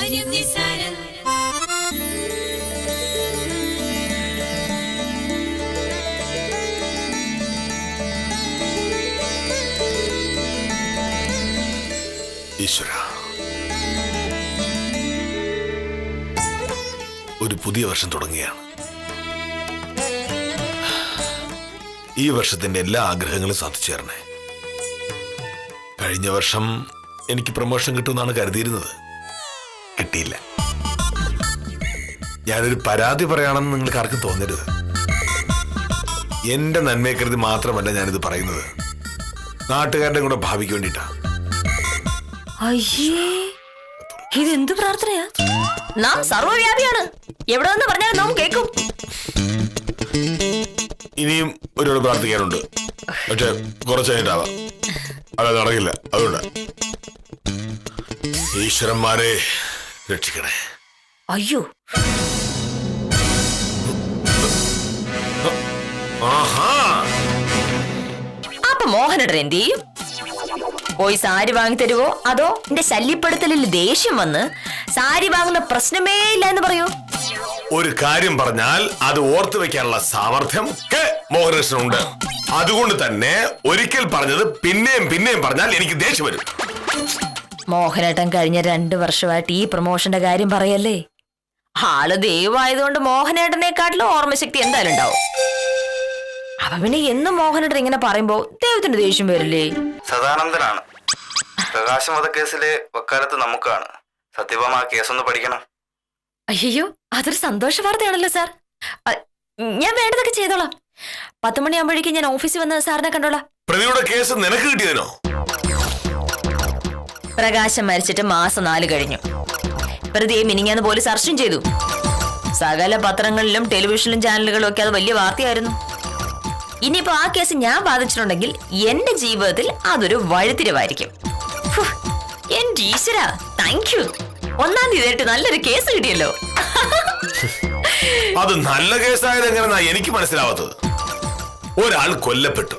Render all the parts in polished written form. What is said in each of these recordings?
ഈശ്വര, ഒരു പുതിയ വർഷം തുടങ്ങുകയാണ്. ഈ വർഷത്തിന്റെ എല്ലാ ആഗ്രഹങ്ങളും സാധിച്ചു തരണേ. കഴിഞ്ഞ വർഷം എനിക്ക് പ്രൊമോഷൻ കിട്ടുമെന്നാണ് കരുതിയിരുന്നത്. കിട്ടിയില്ല. ഞാനൊരു പരാതി പറയാണെന്ന് നിങ്ങൾക്ക് ആർക്കും തോന്നരുത്. എന്റെ നന്മയെ കരുതി മാത്രമല്ല ഞാനിത് പറയുന്നത്, നാട്ടുകാരുടെ കൂടെ ഭാവിക്ക് വേണ്ടിയിട്ടാ. അയ്യേ, ഇതെന്ത് പ്രാർത്ഥനയാ? നാം സർവ്വവ്യാപിയാണ്. എവിടെ നിന്ന് പറഞ്ഞാലും നാം കേൾക്കും. ഇനിയും ഒരുപാട് പ്രാർത്ഥിക്കാനുണ്ട്. പക്ഷെ കുറച്ച് കഴിഞ്ഞിട്ടാവാം. അത് നടക്കില്ല. അതുകൊണ്ട് ഈശ്വരന്മാരെ രക്ഷിക്കണേ. അയ്യോ, അപ്പൊ മോഹനടൻ എന്ത് ചെയ്യും? പോയി സാരി വാങ്ങി തരുവോ, അതോ എന്റെ ശല്യപ്പെടുത്തലിൽ ദേഷ്യം വന്ന് സാരി വാങ്ങുന്ന പ്രശ്നമേ ഇല്ല എന്ന് പറയൂ? ഒരു കാര്യം പറഞ്ഞാൽ അത് ഓർത്തു വെക്കാനുള്ള സാമർഥ്യം മോഹനകൃഷ്ണനുണ്ട്. അതുകൊണ്ട് തന്നെ ഒരിക്കൽ പറഞ്ഞത് പിന്നെയും പിന്നെയും പറഞ്ഞാൽ എനിക്ക് ദേഷ്യം വരും. മോഹനേട്ടൻ കഴിഞ്ഞ 2 വർഷമായിട്ട് ഈ പ്രൊമോഷന്റെ കാര്യം പറയല്ലേ. ആള് ദൈവമായതുകൊണ്ട് മോഹനേട്ടനെക്കാട്ടിലും ഓർമ്മശക്തി എന്തായാലും ഉണ്ടാവും. അപ്പൊ പിന്നെ എന്നും മോഹനേട്ടൻ ഇങ്ങനെ പറയുമ്പോ ദൈവത്തിന്റെ ദേഷ്യം വരില്ലേ? സദാനന്ദനാണ്. പ്രകാശം വധക്കേസിലെ വക്കാലത്ത് നമുക്കാണ്. സത്യഭാമ ആ കേസൊന്ന് പഠിക്കണം. അയ്യോ, അതൊരു സന്തോഷ വാർത്തയാണല്ലോ സാർ. ഞാൻ വേണ്ടതൊക്കെ ചെയ്തോളാം. 10 മണിയാകുമ്പോഴേക്കും ഞാൻ ഓഫീസിൽ വന്ന് സാറിനെ കണ്ടോളാം. പ്രതിയുടെ കേസ് നിനക്ക് കിട്ടിയതിനോ? പ്രകാശം മരിച്ചിട്ട് മാസം 4 കഴിഞ്ഞു. പ്രതിയെ മിനിങ്ങാന്ന് പോലീസ് അറസ്റ്റും ചെയ്തു. സകല പത്രങ്ങളിലും ടെലിവിഷനിലും ചാനലുകളിലും ഒക്കെ അത് വലിയ വാർത്തയായിരുന്നു. ഇനിയിപ്പോ ആ കേസ് ഞാൻ ബാധിച്ചിട്ടുണ്ടെങ്കിൽ എന്റെ ജീവിതത്തിൽ അതൊരു വഴിത്തിരിവായിരിക്കും. എന്റെ ഈശ്വര, താങ്ക് യു. 1-ാം തീയതി നല്ലൊരു കേസ് കിട്ടിയല്ലോ. അത് നല്ല കേസായത് എങ്ങനെയാ എനിക്ക് മനസ്സിലാവാത്തത്. ഒരാൾ കൊല്ലപ്പെട്ടു.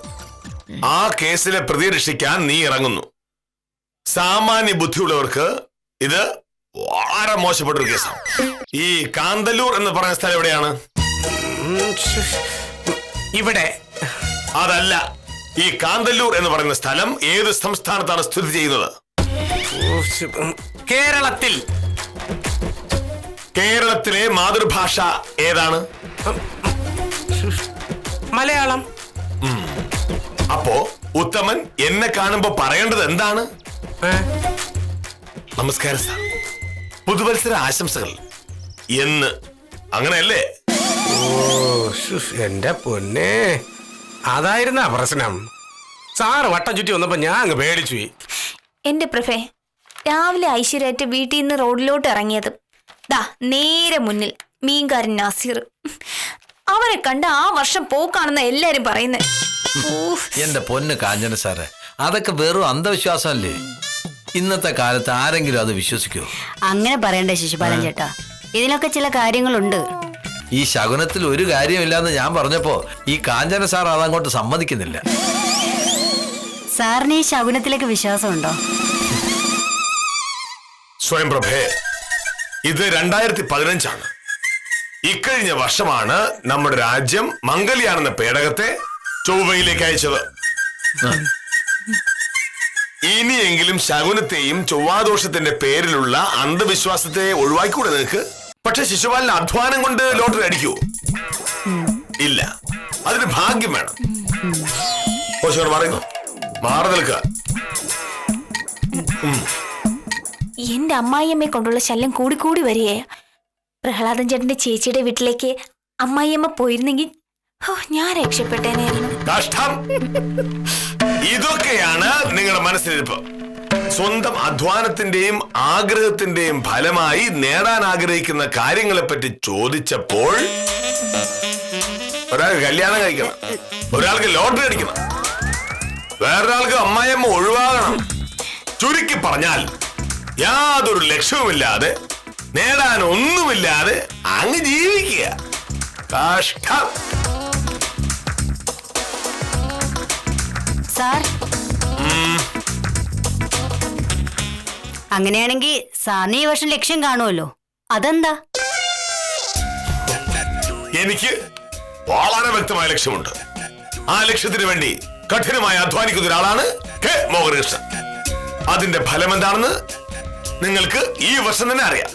ആ കേസിലെ പ്രതിയെ രക്ഷിക്കാൻ നീ ഇറങ്ങുന്നു. സാമാന്യ ബുദ്ധിയുള്ളവർക്ക് ഇത് വളരെ മോശപ്പെട്ടൊരു കേസാണ്. ഈ കാന്തല്ലൂർ എന്ന് പറയുന്ന സ്ഥലം എവിടെയാണ്? ഇവിടെ. അതല്ല, ഈ കാന്തല്ലൂർ എന്ന് പറയുന്ന സ്ഥലം ഏത് സംസ്ഥാനത്താണ് സ്ഥിതി ചെയ്യുന്നത്? കേരളത്തിൽ. കേരളത്തിലെ മാതൃഭാഷ ഏതാണ്? മലയാളം. അപ്പോ ഉത്തമൻ എന്നെ കാണുമ്പോ പറയേണ്ടത് എന്താണ്? നമസ്കാരം സാർ, പുതുവത്സര ആശംസകൾ എന്ന്. അങ്ങനെയല്ലേ? എന്റെ പൊന്നെ, അതായിരുന്ന പ്രശ്നം. സാറ് വട്ടം ചുറ്റി വന്നപ്പോ ഞാൻ അങ്ങ് പേടിച്ചു. എന്റെ പ്രഭേ, രാവിലെ ഐശ്വര്യായിട്ട് വീട്ടിൽ നിന്ന് റോഡിലോട്ട് ഇറങ്ങിയത് ദാ നേരെ മുന്നിൽ മീൻകാരൻ നാസിർ. അവനെ കണ്ട ആ വർഷം പോക്കാണെന്ന് എല്ലാരും പറയുന്നേ. എന്റെ പൊന്ന് കാഞ്ചന സാറേ, അതൊക്കെ വെറും അന്ധവിശ്വാസമല്ലേ. ഇന്നത്തെ കാലത്ത് ആരെങ്കിലും അത് വിശ്വസിക്കുമോ? അങ്ങനെ പറയണ്ടേ ശിശുപാലൻ ചേട്ടാ, ഇതിനൊക്കെ ചില കാര്യങ്ങളുണ്ട്. ഈ ശകുനത്തിൽ ഒരു കാര്യമില്ലാന്ന് ഞാൻ പറഞ്ഞപ്പോ ഈ കാഞ്ചന സാർ അതങ്ങോട്ട് സമ്മതിക്കുന്നില്ല. സാറിന് ഈ ശകുനത്തിലേക്ക് വിശ്വാസമുണ്ടോ? സ്വയംപ്രഭേ, ഇത് 2015 ഇക്കഴിഞ്ഞ വർഷമാണ് നമ്മുടെ രാജ്യം മംഗല്യാണെന്ന പേടകത്തെ ചൊവ്വയിലേക്ക് അയച്ചത്. ഇനിയെങ്കിലും ശകുനത്തെയും ചൊവ്വാദോഷത്തിന്റെ പേരിലുള്ള അന്ധവിശ്വാസത്തെ ഒഴിവാക്കിക്കൂടെ നിനക്ക്? പക്ഷെ ശിശുപാലന് അധ്വാനം കൊണ്ട് ലോട്ടറി അടിക്കൂ? ഇല്ല, അതിന് ഭാഗ്യം വേണം. പറയുന്നു, മാറി നിൽക്കുക. എന്റെ അമ്മായിയമ്മയെ കൊണ്ടുള്ള ശല്യം കൂടി വരികയാ. പ്രഹ്ലാദൻ ചേട്ടന്റെ ചേച്ചിയുടെ വീട്ടിലേക്ക് അമ്മായിയമ്മ പോയിരുന്നെങ്കിൽ ഞാൻ രക്ഷപ്പെട്ടേനായിരുന്നു. കഷ്ടം. ഇതൊക്കെയാണ് നിങ്ങളുടെ മനസ്സിലിരിപ്പ്. സ്വന്തം അധ്വാനത്തിന്റെയും ആഗ്രഹത്തിന്റെയും ഫലമായി നേടാൻ ആഗ്രഹിക്കുന്ന കാര്യങ്ങളെ പറ്റി ചോദിച്ചപ്പോൾ ഒരാൾക്ക് കല്യാണം കഴിക്കണം, ഒരാൾക്ക് ലോട്ടറി അടിക്കണം, വേറൊരാൾക്ക് അമ്മായിയമ്മ ഒഴിവാകണം. ചുരുക്കി പറഞ്ഞാൽ യാതൊരു ലക്ഷ്യവുമില്ലാതെ നേടാൻ ഒന്നുമില്ലാതെ അങ്ങ് ജീവിക്കുക. കഷ്ടം. സാർ, അങ്ങനെയാണെങ്കിൽ സാറിന് ഈ വർഷം ലക്ഷ്യം കാണുമല്ലോ. അതെന്താ? എനിക്ക് വളരെ വ്യക്തമായ ലക്ഷ്യമുണ്ട്. ആ ലക്ഷ്യത്തിന് വേണ്ടി കഠിനമായി അധ്വാനിക്കുന്ന ഒരാളാണ് കെ മോഹനകൃഷ്ണൻ. അതിന്റെ ഫലം എന്താണെന്ന് നിങ്ങൾക്ക് ഈ വർഷം തന്നെ അറിയാം.